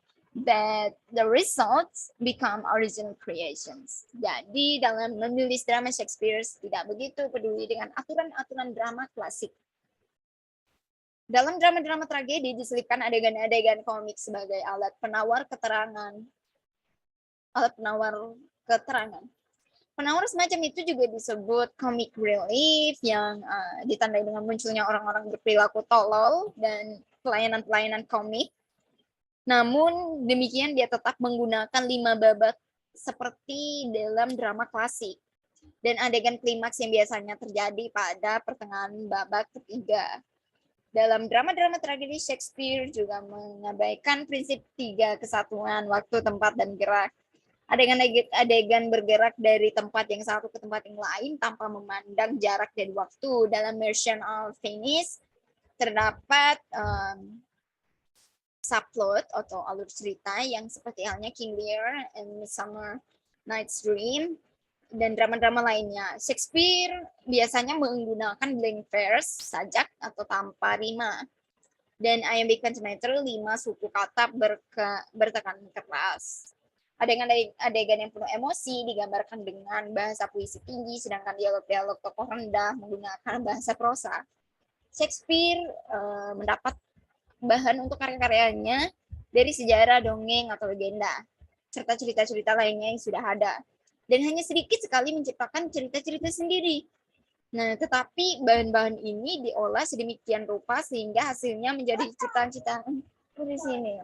Speaker 2: that the results become original creations. Jadi dalam menulis drama, Shakespeare tidak begitu peduli dengan aturan-aturan drama klasik. Dalam drama-drama tragedi diselipkan adegan-adegan komik sebagai alat penawar keterangan. Penawar semacam itu juga disebut comic relief, yang ditandai dengan munculnya orang-orang berperilaku tolol dan pelayanan-pelayanan komik. Namun demikian dia tetap menggunakan 5 babak seperti dalam drama klasik, dan adegan klimaks yang biasanya terjadi pada pertengahan babak ketiga. Dalam drama-drama tragedi, Shakespeare juga mengabaikan prinsip 3 kesatuan waktu, tempat, dan gerak. Adegan bergerak dari tempat yang satu ke tempat yang lain tanpa memandang jarak dan waktu. Dalam Merchant of Venice terdapat subplot atau alur cerita yang seperti halnya King Lear and Midsummer Night's Dream dan drama-drama lainnya. Shakespeare biasanya menggunakan blank verse, sajak atau tanpa rima, dan iambic pentameter, 5 suku kata bertekanan keras. Adegan yang penuh emosi digambarkan dengan bahasa puisi tinggi, sedangkan dialog-dialog tokoh rendah menggunakan bahasa prosa. Shakespeare mendapat bahan untuk karya-karyanya dari sejarah, dongeng, atau legenda, serta cerita-cerita lainnya yang sudah ada, dan hanya sedikit sekali menciptakan cerita-cerita sendiri. Nah, tetapi bahan-bahan ini diolah sedemikian rupa sehingga hasilnya menjadi cita-cita di sini.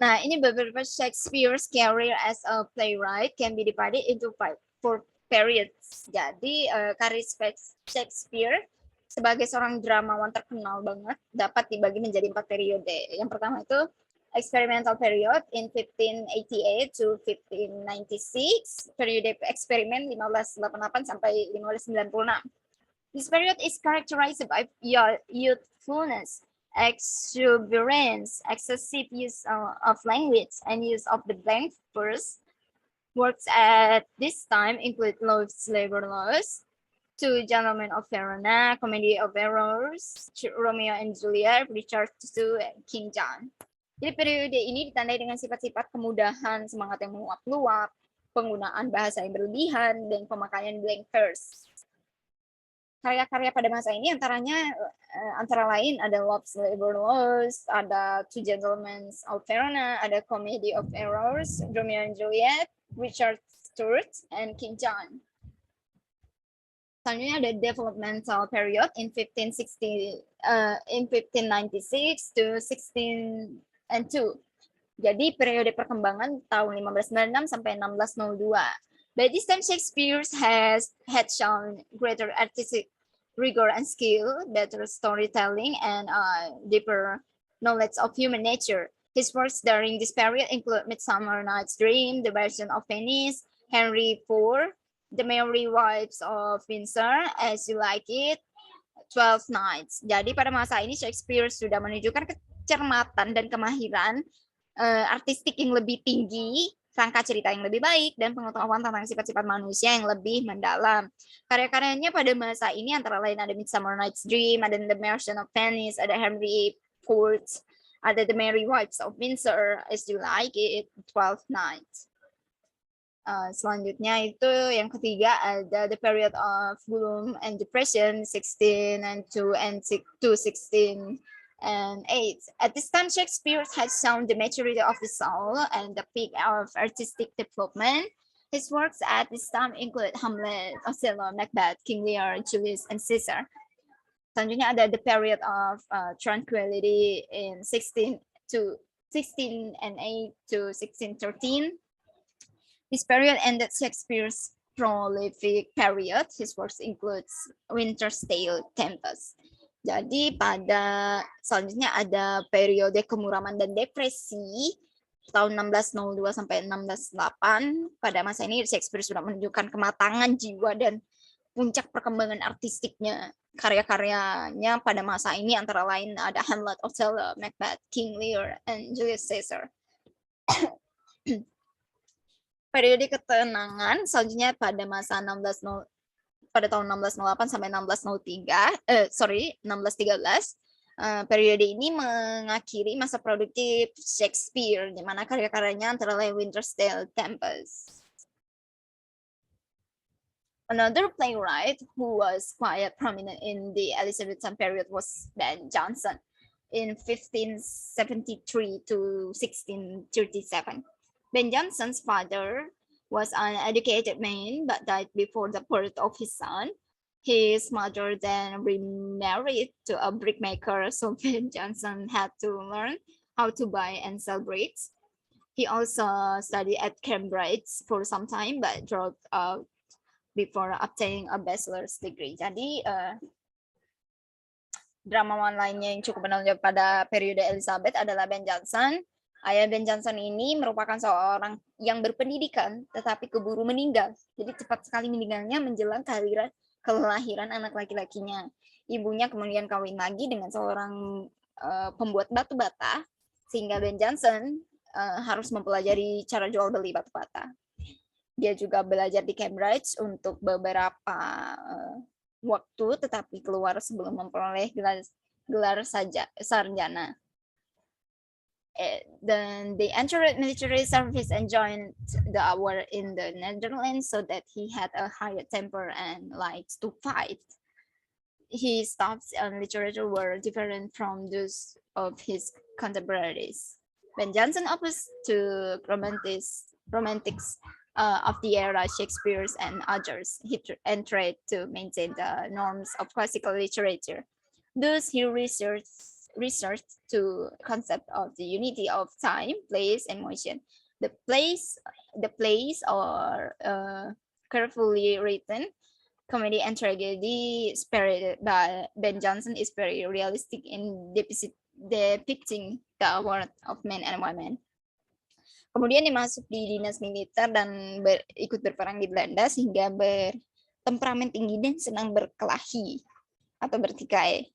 Speaker 2: Nah, ini beberapa Shakespeare's career as a playwright can be divided into four periods. Jadi, karir Shakespeare sebagai seorang dramawan terkenal banget dapat dibagi menjadi 4 periode. Yang pertama itu experimental period in 1588 to 1596, periode eksperimen 1588 sampai 1596. This period is characterized by youthfulness, exuberance, excessive use of language, and use of the blank verse. Works at this time include Love's Labor Laws, Two Gentlemen of Verona, Comedy of Errors, Romeo and Juliet, Richard II, and King John. Jadi periode ini ditandai dengan sifat-sifat kemudahan, semangat yang meluap-luap, penggunaan bahasa yang berlebihan, dan pemakaian blank verse. Karya-karya pada masa ini antara lain ada Love's Labor Laws, ada Two Gentlemen of Verona, ada Comedy of Errors, Romeo and Juliet, Richard II, and King John. Selanjutnya ada developmental period in 1596 to 1602. Jadi periode perkembangan tahun 1596 sampai 1602. By this time, Shakespeare had shown greater artistic rigor and skill, better storytelling, and deeper knowledge of human nature. His works during this period include Midsummer Night's Dream, The Version of Venice, Henry IV, The Merry Wives of Windsor, As You Like It, 12 Nights. Jadi pada masa ini Shakespeare sudah menunjukkan kecermatan dan kemahiran artistik yang lebih tinggi, rangka cerita yang lebih baik, dan pengetahuan tentang sifat-sifat manusia yang lebih mendalam. Karya-karyanya pada masa ini antara lain ada Midsummer Night's Dream, ada The Merchant of Venice, ada Henry IV, ada The Merry Wives of Windsor, As You Like It, 12 Nights. Selanjutnya itu yang ketiga ada the period of gloom and depression 16 and 2 and 16 and 8. At this time, Shakespeare had shown the maturity of the soul and the peak of artistic development. His works at this time include Hamlet, Othello, Macbeth, King Lear, Julius, and Caesar. Selanjutnya ada the period of tranquility in 16 and 8 to 1613. This period ended Shakespeare's prolific period. His works includes Winter's Tale, Tempest. Jadi pada selanjutnya ada periode kemuraman dan depresi tahun 1602 sampai 1608. Pada masa ini Shakespeare sudah menunjukkan kematangan jiwa dan puncak perkembangan artistiknya. Karya-karyanya pada masa ini antara lain ada Hamlet, Othello, Macbeth, King Lear, and Julius Caesar. Periode ketenangan selanjutnya pada masa pada tahun 1608 sampai 1613. Periode ini mengakhiri masa produktif Shakespeare, di mana karya-karyanya antara lain Winter's Tale, Tempest. Another playwright who was quite prominent in the Elizabethan period was Ben Jonson in 1573 to 1637. Ben Jonson's father was an educated man but died before the birth of his son. His mother then remarried to a brickmaker, so Ben Jonson had to learn how to buy and sell bricks. He also studied at Cambridge for some time but dropped out before obtaining a bachelor's degree. Jadi dramawan lainnya yang cukup menonjol pada periode Elizabeth adalah Ben Jonson. Ayah Ben Jonson ini merupakan seorang yang berpendidikan tetapi keburu meninggal. Jadi cepat sekali meninggalnya menjelang kelahiran anak laki-lakinya. Ibunya kemudian kawin lagi dengan seorang pembuat batu bata, sehingga Ben Jonson harus mempelajari cara jual beli batu bata. Dia juga belajar di Cambridge untuk beberapa waktu, tetapi keluar sebelum memperoleh gelar sarjana. Then they entered military service and joined the war in the Netherlands, so that he had a higher temper and likes to fight. his thoughts on literature were different from those of his contemporaries. Ben Jonson opposed to romantics of the era, Shakespeare's and others, and tried to maintain the norms of classical literature. Thus, he researched to concept of the unity of time, place, and motion. The plays are carefully written. Comedy and tragedy spirited by Ben Jonson is very realistic in depicting the world of men and women. Kemudian dia masuk di dinas militer dan ikut berperang di Belanda sehingga bertemperamen tinggi dan senang berkelahi atau bertikai.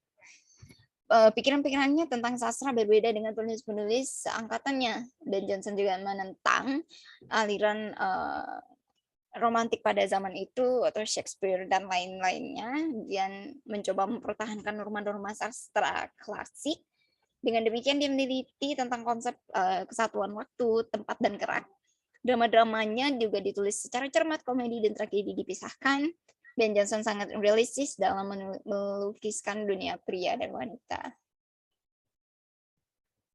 Speaker 2: Pikiran-pikirannya tentang sastra berbeda dengan penulis-penulis seangkatannya. Ben Jonson juga menentang aliran romantik pada zaman itu atau Shakespeare dan lain-lainnya, dan mencoba mempertahankan norma-norma sastra klasik. Dengan demikian dia meneliti tentang konsep kesatuan waktu, tempat, dan gerak. Drama-dramanya juga ditulis secara cermat, komedi dan tragedi dipisahkan. Ben Jonson sangat realistis dalam melukiskan dunia pria dan wanita.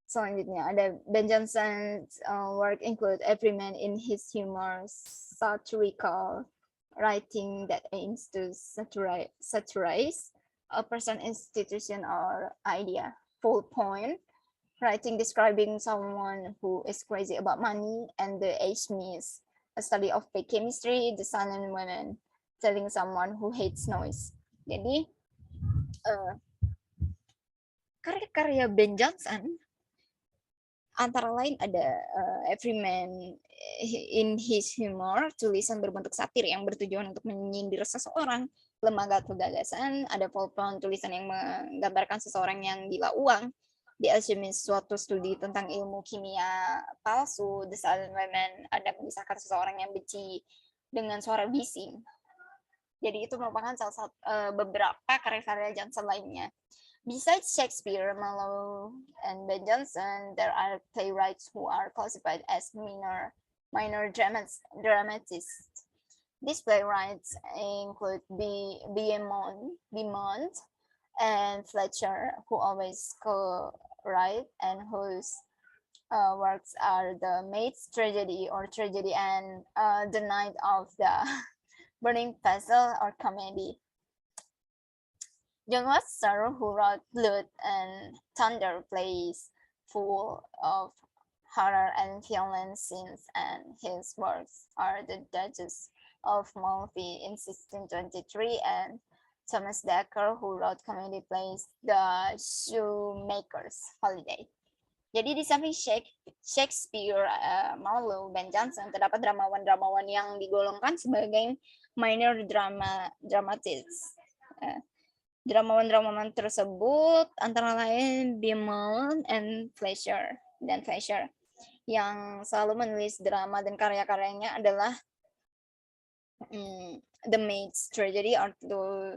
Speaker 2: Selanjutnya ada Ben Jonson's work include Everyman in his humor, satirical writing that aims to satirize a person, institution, or idea. Full point writing describing someone who is crazy about money, and The Age Myth, a study of fake chemistry, the sun and women, telling someone who hates noise. Jadi karya-karya Ben Jonson antara lain ada Everyman in his humor, tulisan berbentuk satir yang bertujuan untuk menyindir seseorang. Lembaga Gagasan, ada Volpone, tulisan yang menggambarkan seseorang yang gila uang. The Alchemist, suatu studi tentang ilmu kimia palsu. The Silent Women, ada memisahkan seseorang yang benci dengan suara bising. Jadi itu merupakan salah satu beberapa karya-karya Jonson lainnya. Besides Shakespeare, Marlowe, and Ben Jonson, there are playwrights who are classified as minor dramatists. These playwrights include Beaumont and Fletcher, who always co-write and whose works are The Maid's Tragedy or Tragedy and The Night of the Burning Vessel or Comedy. John Webster, who wrote Blood and Thunder, plays full of horror and violent scenes, and his works are The Duchess of Malfi in 1623, and Thomas Dekker, who wrote comedy plays The Shoemaker's Holiday. Jadi di samping Shakespeare, Marlowe, Ben Jonson, terdapat dramawan-dramawan yang digolongkan sebagai minor dramatists. Dramawan-dramawan tersebut antara lain Beaumont and Fletcher yang selalu menulis drama, dan karya-karyanya adalah The Maid's Tragedy atau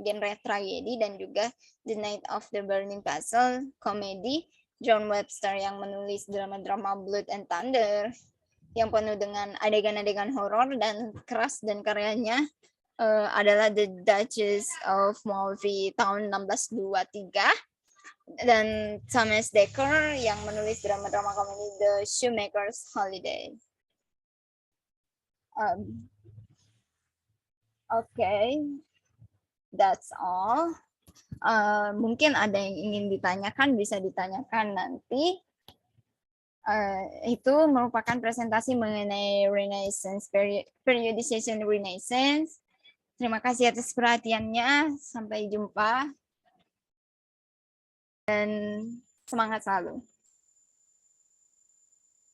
Speaker 2: genre tragedi, dan juga The Night of the Burning Vessel komedi. John Webster yang menulis drama-drama Blood and Thunder yang penuh dengan adegan-adegan horor dan keras, dan karyanya adalah The Duchess of Malfi tahun 1623, dan Thomas Dekker yang menulis drama-drama komedi The Shoemaker's Holiday. Okay, that's all. Mungkin ada yang ingin ditanyakan, bisa ditanyakan nanti. Itu merupakan presentasi mengenai Renaissance, periodization Renaissance. Terima kasih atas perhatiannya. Sampai jumpa. Dan semangat selalu.